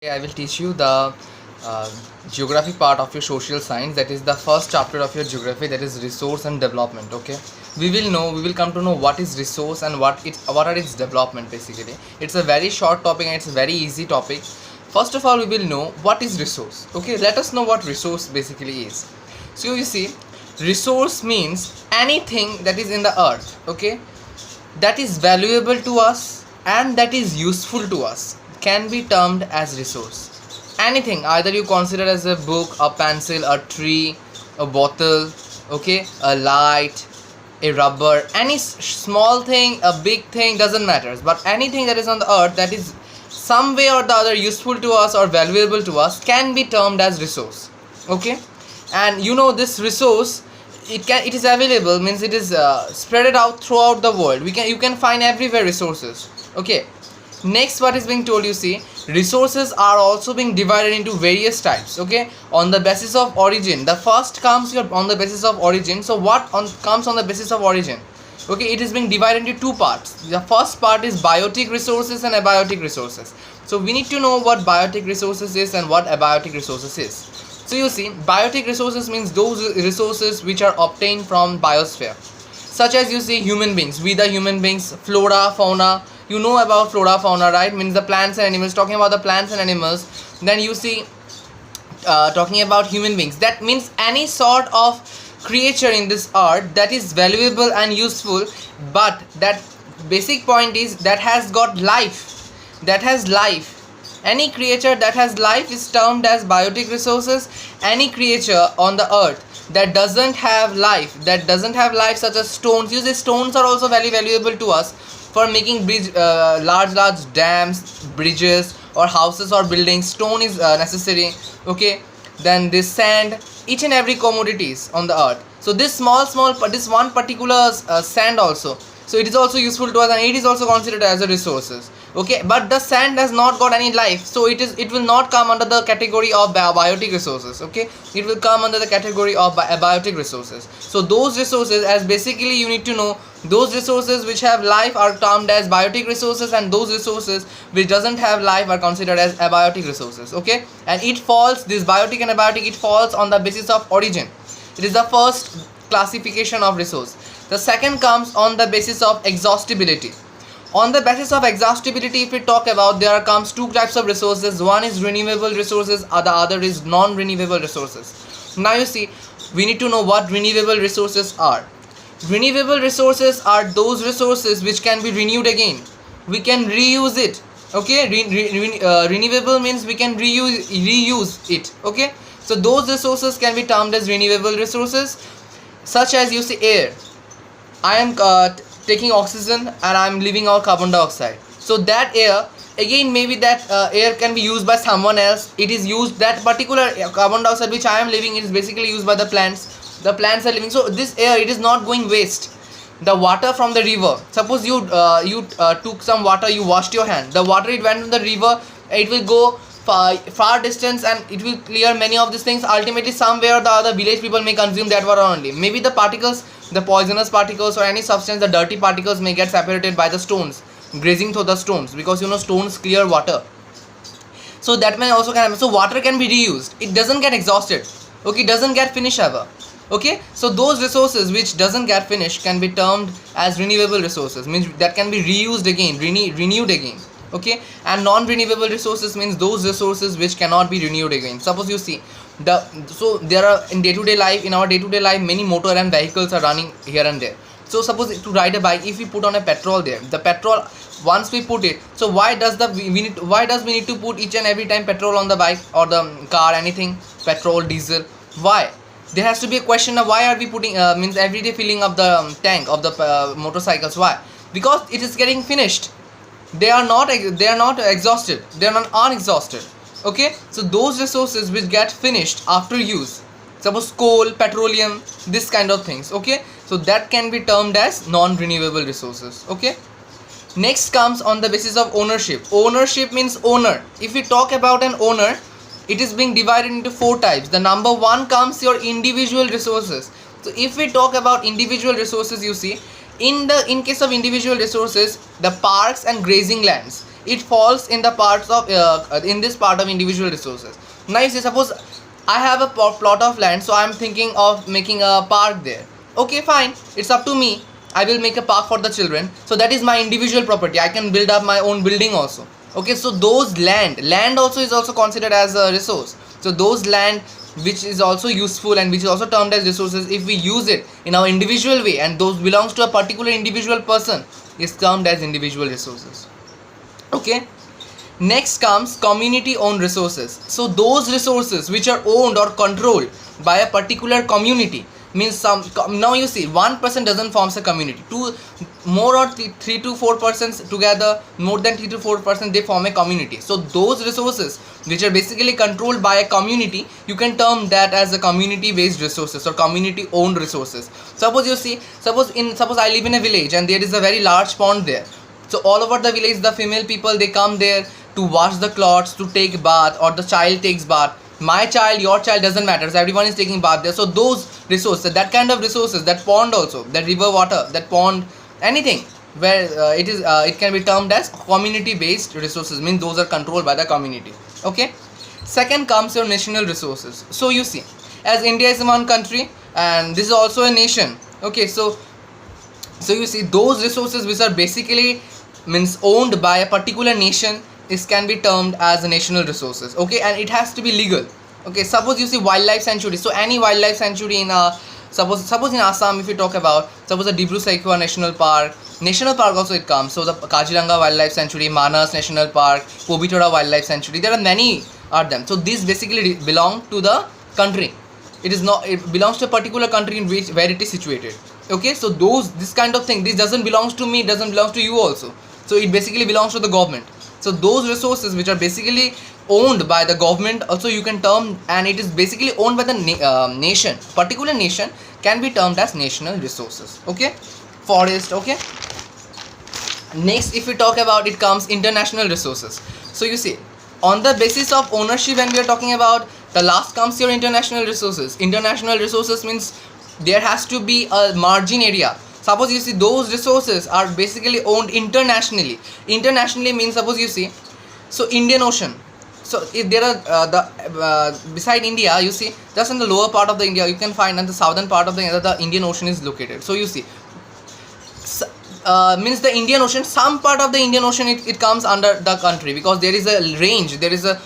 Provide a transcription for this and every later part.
I will teach you the uh, geography part of your social science. That is the first chapter of your geography. That is resource and development. Okay, we will come to know what is resource and what are its development. Basically, it's a very short topic and it's a very easy topic. First of all, we will know what is resource. Okay, let us know what resource basically is. So you see, resource means anything that is in the earth. Okay, that is valuable to us and that is useful to us can be termed as resource. Anything, either you consider as a book, a pencil, a tree, a bottle, okay, a light, a rubber, any small thing, a big thing, doesn't matter, but anything that is on the earth that is some way or the other useful to us or valuable to us can be termed as resource. Okay, and this resource, it is available, means it is spread it out throughout the world. You can find everywhere resources. Okay, next, what is being told, you see, resources are also being divided into various types. Okay, on the basis of origin, the first comes here on the basis of origin. So comes on the basis of origin? Okay, it is being divided into two parts. The first part is biotic resources and abiotic resources. So we need to know what biotic resources is and what abiotic resources is. So you see, biotic resources means those resources which are obtained from biosphere, such as, you see, human beings. We the human beings, flora, fauna, you know about flora, fauna, right? Means the plants and animals. Talking about the plants and animals, then you see, talking about human beings, that means any sort of creature in this earth that is valuable and useful, but that basic point is that has got life, that has life. Any creature that has life is termed as biotic resources. Any creature on the earth that doesn't have life, such as stones. You see, stones are also very valuable to us for making large dams, bridges, or houses or buildings. Stone is necessary. Okay, then this sand, each and every commodities on the earth. So this this one particular sand also, so it is also useful to us and it is also considered as a resources. Okay, but the sand has not got any life, so it will not come under the category of biotic resources. Okay, it will come under the category of abiotic resources. So those resources, as basically you need to know, those resources which have life are termed as biotic resources, and those resources which doesn't have life are considered as abiotic resources. Okay, and it falls, this biotic and abiotic, it falls on the basis of origin. It is the first classification of resource. The second comes on the basis of exhaustibility. On the basis of exhaustibility, if we talk about, there comes two types of resources. One is renewable resources, the other is non-renewable resources. Now you see, we need to know what renewable resources are. Renewable resources are those resources which can be renewed again. We can reuse it. Okay, renewable means we can reuse it. Okay, so those resources can be termed as renewable resources, such as, you see, air. I am taking oxygen and I am leaving out carbon dioxide. So that air, again, maybe that air can be used by someone else. It is used, that particular carbon dioxide which I am leaving, it is basically used by the plants. The plants are living. So this air, it is not going waste. The water from the river, suppose you took some water, you washed your hand, the water, it went to the river, it will go far distance and it will clear many of these things. Ultimately, somewhere or the other, village people may consume that water only. Maybe the particles, the poisonous particles or any substance, the dirty particles may get separated by the stones, grazing through the stones, because stones clear water. So that may also can happen. So water can be reused, it doesn't get exhausted. Okay, it doesn't get finished ever. Okay, so those resources which doesn't get finished can be termed as renewable resources, means that can be reused again, renewed again. Okay, and non-renewable resources means those resources which cannot be renewed again. Suppose you see, so there are, in our day-to-day life, many motor and vehicles are running here and there. So suppose to ride a bike, if we put on a petrol there, the petrol, once we put it, so why does we need to put each and every time petrol on the bike or the car, anything, petrol, diesel? Why? There has to be a question of why are we putting means everyday filling up the tank of the motorcycles. Why? Because it is getting finished. They are not exhausted, they are not unexhausted. Okay, so those resources which get finished after use, suppose coal, petroleum, this kind of things. Okay, so that can be termed as non-renewable resources. Okay, next comes on the basis of ownership. Ownership means owner. If we talk about an owner, it is being divided into four types. The number one comes your individual resources. So if we talk about individual resources, you see, in case of individual resources, the parks and grazing lands, it falls in the parts of in this part of individual resources. Now you see, suppose I have a plot of land, so I'm thinking of making a park there. Okay, fine, it's up to me. I will make a park for the children, so that is my individual property. I can build up my own building also. Okay, so those land also is also considered as a resource. So those land which is also useful and which is also termed as resources, if we use it in our individual way and those belongs to a particular individual person, is termed as individual resources. Okay, next comes community owned resources. So those resources which are owned or controlled by a particular community, means some, now you see, one person doesn't forms a community, two more or 3 to 4 persons together, more than 3 to 4 persons, they form a community. So those resources which are basically controlled by a community, you can term that as a community based resources or community owned resources. Suppose you see, suppose I live in a village and there is a very large pond there. So all over the village, the female people, they come there to wash the clothes, to take bath, or the child takes bath. My child, your child, doesn't matter, so everyone is taking bath there. So those resources, that kind of resources, that pond also, that river water, that pond, anything where it can be termed as community based resources, means those are controlled by the community. Okay, second comes your national resources. So you see, as India is one country and this is also a nation. Okay, so you see, those resources which are basically means owned by a particular nation, this can be termed as national resources. Okay, and it has to be legal. Okay, suppose you see wildlife sanctuary. So any wildlife sanctuary in suppose in Assam, if you talk about, suppose the Dibru-Saikhowa National Park also it comes. So the Kaziranga Wildlife Sanctuary, Manas National Park, Pobitora Wildlife Sanctuary, there are many are them. So these basically belong to the country. It is not, it belongs to a particular country in which where it is situated. Okay, so this kind of thing, this doesn't belongs to me, doesn't belongs to you also. So it basically belongs to the government. So those resources which are basically owned by the government also you can term, and it is basically owned by the nation, particular nation, can be termed as national resources. Okay, forest. Okay, next if we talk about, it comes international resources. So you see, on the basis of ownership, when we are talking about, the last comes your international resources. International resources means there has to be a margin area. Suppose you see, those resources are basically owned internationally. Internationally means, suppose you see, so Indian Ocean. So if there are beside India, you see, just in the lower part of the India, you can find, in the southern part of the Indian Ocean is located. So you see, means the Indian Ocean, some part of the Indian Ocean, it comes under the country, because there is a range, there is a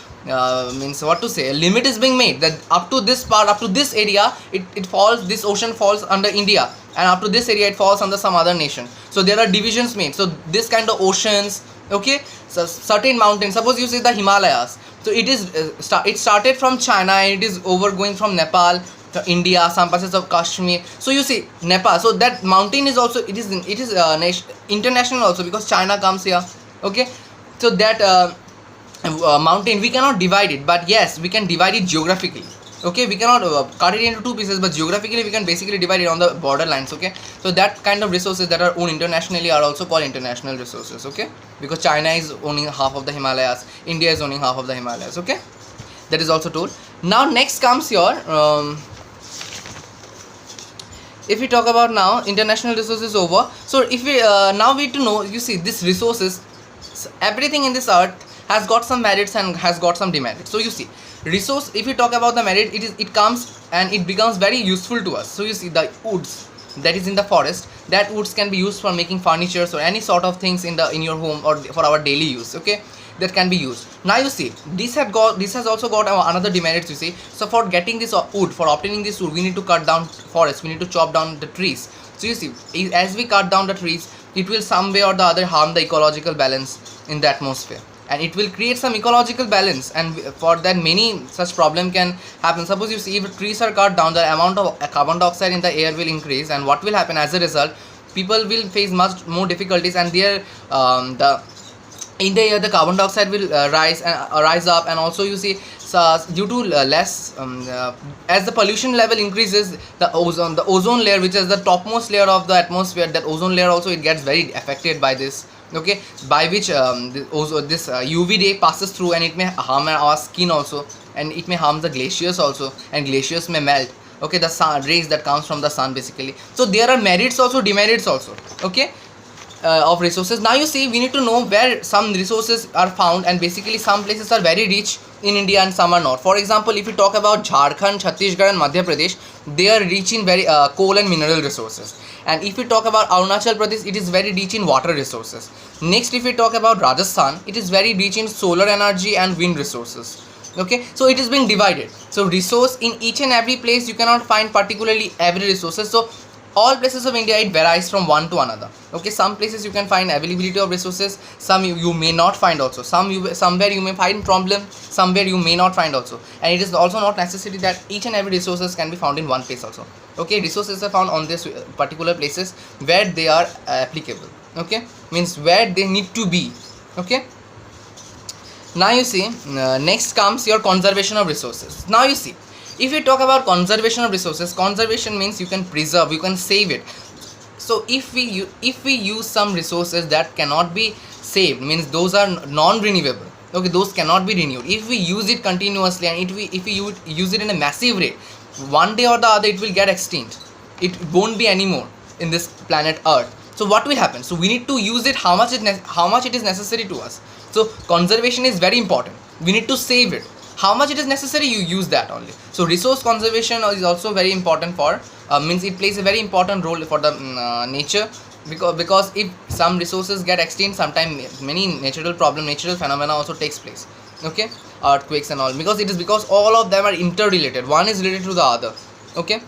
means what to say, a limit is being made that up to this part, up to this area, it falls, this ocean falls under India, and up to this area it falls under some other nation. So there are divisions made. So this kind of oceans, okay, so certain mountains, suppose you say the Himalayas, so it is it started from China and it is over going from Nepal to India, some parts of Kashmir. So you see Nepal, so that mountain is also, it is international also, because China comes here. Okay, so that mountain, we cannot divide it, but yes, we can divide it geographically. Okay, we cannot cut it into two pieces, but geographically we can basically divide it on the border lines. Okay, so that kind of resources that are owned internationally are also called international resources. Okay, because China is owning half of the Himalayas, India is owning half of the Himalayas. Okay, that is also told. Now next comes your if we talk about now international resources over. So if we now we need to know, you see, this resources, everything in this earth has got some merits and has got some demerits. So you see, resource, if you talk about the merit, it comes and it becomes very useful to us. So you see, the woods that is in the forest, that woods can be used for making furniture or any sort of things in your home or for our daily use. Okay, that can be used. Now you see, this has also got another demerits, you see. So for getting this wood, for obtaining this wood, we need to cut down forests, we need to chop down the trees. So you see, as we cut down the trees, it will some way or the other harm the ecological balance in the atmosphere, and it will create some ecological balance, and for that many such problem can happen. Suppose you see, if trees are cut down, the amount of carbon dioxide in the air will increase, and what will happen as a result, people will face much more difficulties, and in the air the carbon dioxide will rise up, and also you see, due to less as the pollution level increases, the ozone layer, which is the topmost layer of the atmosphere, that ozone layer also, it gets very affected by this. Okay, by which this UV ray passes through, and it may harm our skin also, and it may harm the glaciers also, and glaciers may melt. Okay, the sun rays that comes from the sun basically. So there are merits also, demerits also. Okay, of resources. Now you see, we need to know where some resources are found, and basically some places are very rich in India and some are not. For example, if you talk about Jharkhand, Chhattisgarh and Madhya Pradesh, they are rich in very coal and mineral resources. And if we talk about Arunachal Pradesh, it is very rich in water resources. Next, if we talk about Rajasthan, it is very rich in solar energy and wind resources. Okay, so it is being divided. So resource in each and every place you cannot find particularly every resources. So all places of India, it varies from one to another. Okay, some places you can find availability of resources, some you may not find also, somewhere you may find problem, somewhere you may not find also. And it is also not necessary that each and every resources can be found in one place also. Okay, resources are found on this particular places where they are applicable. Okay, means where they need to be. Okay, now you see, next comes your conservation of resources. Now you see, if you talk about conservation of resources, conservation means you can preserve, you can save it. So if we use some resources that cannot be saved, means those are non-renewable. Okay, those cannot be renewed. If we use it continuously and if we use it in a massive rate, one day or the other it will get extinct. It won't be anymore in this planet Earth. So what will happen? So we need to use it how much it is necessary to us. So conservation is very important. We need to save it. How much it is necessary, you use that only. So resource conservation is also very important for means it plays a very important role for the nature, because if some resources get extinct, sometimes many natural phenomena also takes place. Okay, earthquakes and all, because all of them are interrelated, one is related to the other. Okay,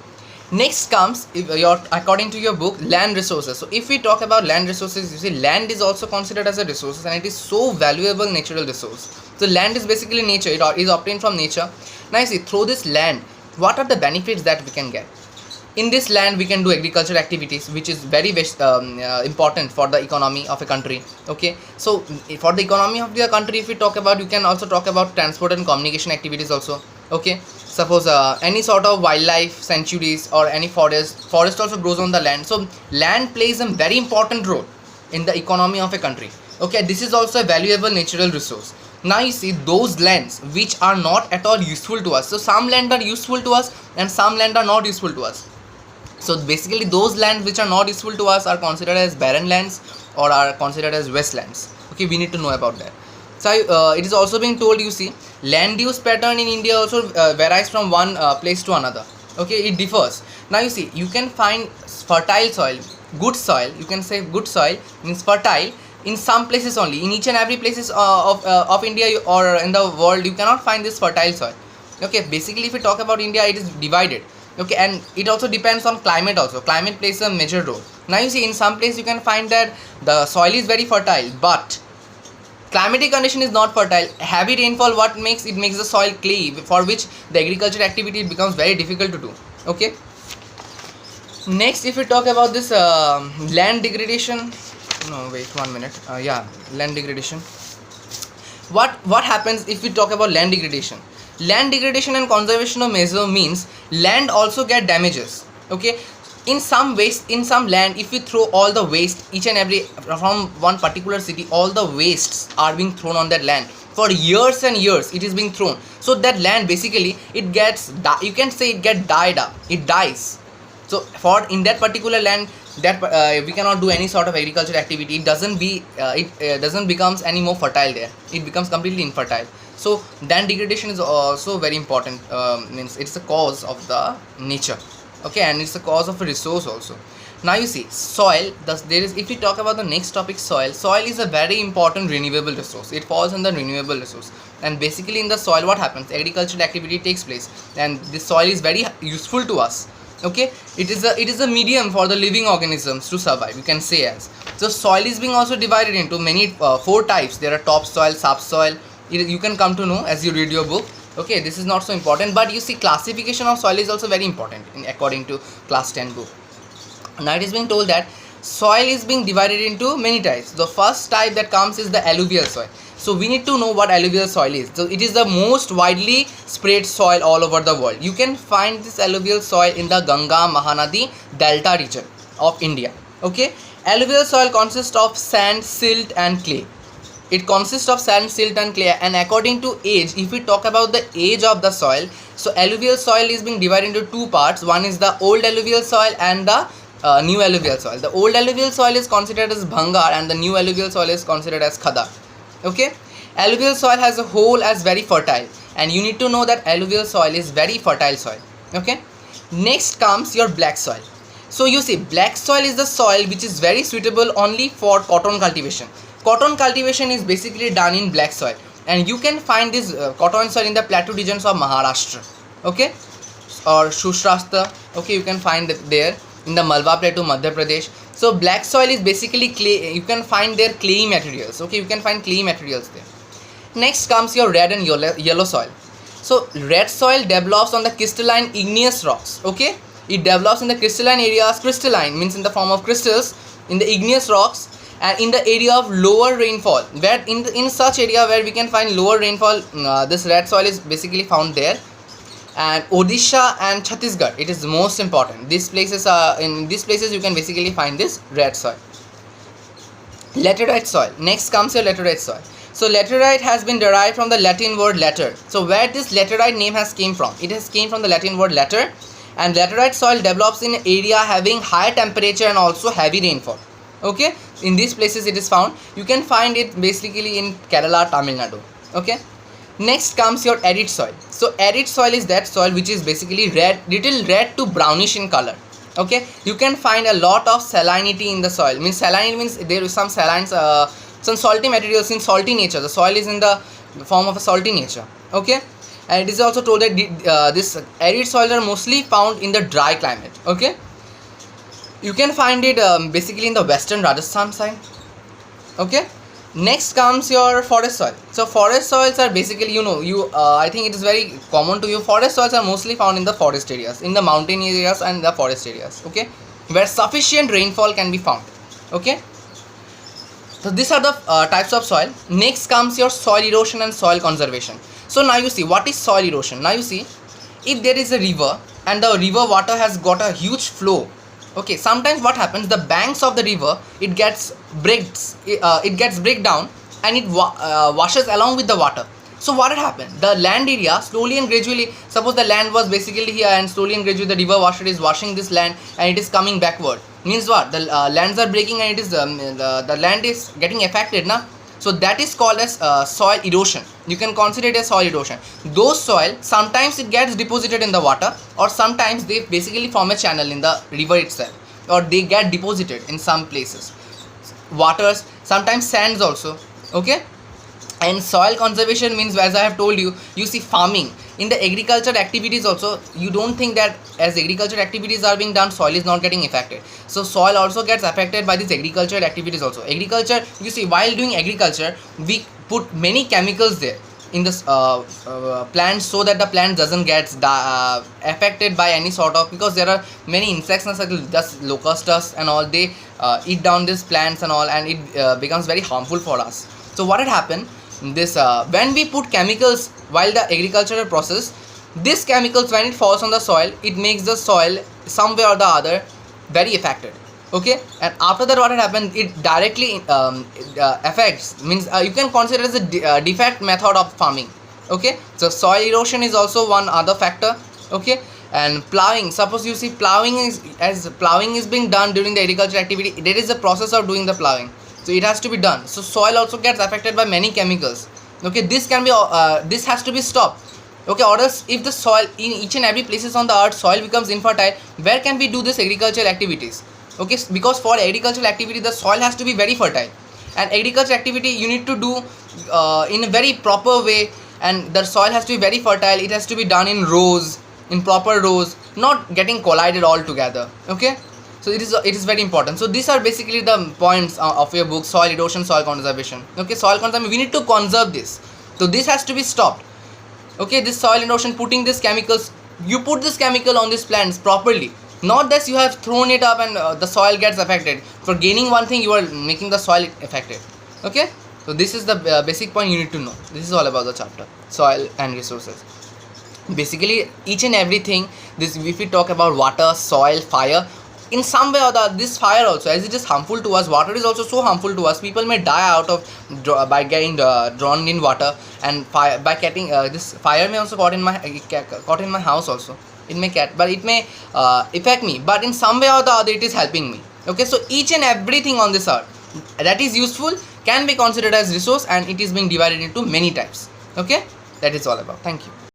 next comes, if according to your book, land resources. So if we talk about land resources, you see, land is also considered as a resource, and it is so valuable natural resource. So land is basically nature, it is obtained from nature. Now you see, through this land, what are the benefits that we can get? In this land we can do agricultural activities, which is very important for the economy of a country. Okay, so for the economy of the country, if we talk about, you can also talk about transport and communication activities also. Okay, suppose any sort of wildlife sanctuaries or any forest also grows on the land. So land plays a very important role in the economy of a country. Okay, this is also a valuable natural resource. Now you see, those lands which are not at all useful to us. So some land are useful to us and some land are not useful to us. So basically those lands which are not useful to us are considered as barren lands or are considered as wastelands. Okay, we need to know about that. So it is also being told, you see, land use pattern in India also varies from one place to another. Okay, it differs. Now you see, you can find fertile soil, good soil, you can say good soil means fertile in some places only. In each and every places of India or in the world, you cannot find this fertile soil. Okay, basically if we talk about India, it is divided. Okay, and it also depends on climate also. Climate plays a major role. Now you see, in some place you can find that the soil is very fertile, but climatic condition is not fertile. Heavy rainfall, what makes the soil clay, for which the agriculture activity becomes very difficult to do. Okay, next if we talk about this land degradation, no wait 1 minute, land degradation. What happens if we talk about land degradation? Land degradation and conservation of measure means land also get damages. Okay, in some waste, in some land, if we throw all the waste, each and every from one particular city, all the wastes are being thrown on that land for years and years. It is being thrown, so that land basically it gets, you can say it get died up, it dies. So for in that particular land, that we cannot do any sort of agricultural activity. It doesn't becomes any more fertile there. It becomes completely infertile. So land degradation is also very important. Means it's a cause of the nature. Okay, and it's a cause of a resource also. Now you see, soil. If we talk about the next topic, soil. Soil is a very important renewable resource. It falls in the renewable resource. And basically in the soil, what happens? Agricultural activity takes place, and this soil is very useful to us. Okay, it is a medium for the living organisms to survive, you can say as. So soil is being also divided into many 4 types. There are topsoil, subsoil. You can come to know as you read your book. Okay, this is not so important, but you see, classification of soil is also very important according to class 10 book. Now it is being told that soil is being divided into many types. The first type that comes is the alluvial soil. So we need to know what alluvial soil is. So it is the most widely spread soil all over the world. You can find this alluvial soil in the Ganga Mahanadi Delta region of India. Okay, alluvial soil consists of sand, silt and clay. It consists of sand, silt and clay, and according to age, if we talk about the age of the soil, so alluvial soil is being divided into 2 parts. One is the old alluvial soil and the new alluvial soil. The old alluvial soil is considered as bhangar and the new alluvial soil is considered as khada. Okay, alluvial soil as a whole as very fertile, and you need to know that alluvial soil is very fertile soil. Okay, next comes your black soil. So you see, black soil is the soil which is very suitable only for cotton cultivation. Cotton cultivation is basically done in black soil, and you can find this cotton soil in the plateau regions of Maharashtra, okay, or Shushtrasta. Okay, you can find it there in the Malwa Plateau, Madhya Pradesh. So black soil is basically clay. You can find there clayey materials. Okay, you can find clayey materials there. Next comes your red and yellow soil. So red soil develops on the crystalline igneous rocks. Okay, it develops in the crystalline areas. Crystalline means in the form of crystals in the igneous rocks, and in the area of lower rainfall, where in such area where we can find lower rainfall, this red soil is basically found there. And Odisha and Chhattisgarh, it is most important. These places are in these places you can basically find this red soil. Laterite soil. Next comes your laterite soil. So laterite has been derived from the Latin word later. So where this laterite name has came from? It has came from the Latin word later, and laterite soil develops in area having high temperature and also heavy rainfall. Okay, in these places it is found. You can find it basically in Kerala, Tamil Nadu. Okay, next comes your arid soil. So arid soil is that soil which is basically red, little red to brownish in color. Okay, you can find a lot of salinity in the soil. Means salinity means there is some salines, some salty materials in salty nature. The soil is in the form of a salty nature. Okay, and it is also told that this arid soils are mostly found in the dry climate. Okay, you can find it basically in the western Rajasthan side. Okay, next comes your forest soil. So forest soils are basically, I think it is very common to you. Forest soils are mostly found in the forest areas, in the mountain areas and the forest areas. Okay, where sufficient rainfall can be found. Okay, so these are the types of soil. Next comes your soil erosion and soil conservation. So now you see, what is soil erosion? Now you see, if there is a river and the river water has got a huge flow, okay, sometimes what happens, the banks of the river, it gets break down, and it washes along with the water. So what had happened, the land area slowly and gradually, suppose the land was basically here, and slowly and gradually the river washer is washing this land and it is coming backward. Means what, the lands are breaking and it is the land is getting affected now. So that is called as soil erosion. You can consider it as soil erosion. Those soil, sometimes it gets deposited in the water, or sometimes they basically form a channel in the river itself, or they get deposited in some places. Waters, sometimes sands also. Okay, and soil conservation means, as I have told you, you see farming, in the agriculture activities also, you don't think that as agriculture activities are being done, soil is not getting affected. So soil also gets affected by these agriculture activities also. Agriculture, you see, while doing agriculture, we put many chemicals there in this plants, so that the plant doesn't get affected by any sort of, because there are many insects and such, just locusts and all, they eat down these plants and all, and it becomes very harmful for us. So what had happened, this when we put chemicals while the agricultural process, these chemicals, when it falls on the soil, it makes the soil some way or the other very affected. Okay, and after that what had happened, it directly affects, means you can consider it as a defect method of farming. Okay, so soil erosion is also one other factor. Okay, and plowing, suppose you see, plowing is being done during the agriculture activity, there is a process of doing the plowing, so it has to be done. So soil also gets affected by many chemicals. Okay, this can be this has to be stopped. Okay, or else if the soil in each and every places on the earth, soil becomes infertile, where can we do this agricultural activities? Okay, because for agricultural activity the soil has to be very fertile, and agriculture activity you need to do in a very proper way, and the soil has to be very fertile. It has to be done in rows, in proper rows, not getting collided all together. Okay, so it is very important. So these are basically the points of your book, soil erosion, soil conservation. Okay, soil conservation, we need to conserve this, so this has to be stopped. Okay, this soil erosion, putting these chemicals, you put this chemical on these plants properly, not that you have thrown it up and the soil gets affected. For gaining one thing, you are making the soil affected. Okay, so this is the basic point you need to know. This is all about the chapter, soil and resources. Basically each and everything, this, if we talk about water, soil, fire, in some way or the other, this fire also, as it is harmful to us, water is also so harmful to us. People may die out of by getting drowned in water, and fire by getting this fire may also caught in my house also. it may affect me, but in some way or the other it is helping me. Okay, so each and everything on this earth that is useful can be considered as resource, and it is being divided into many types. Okay, that is all about. Thank you.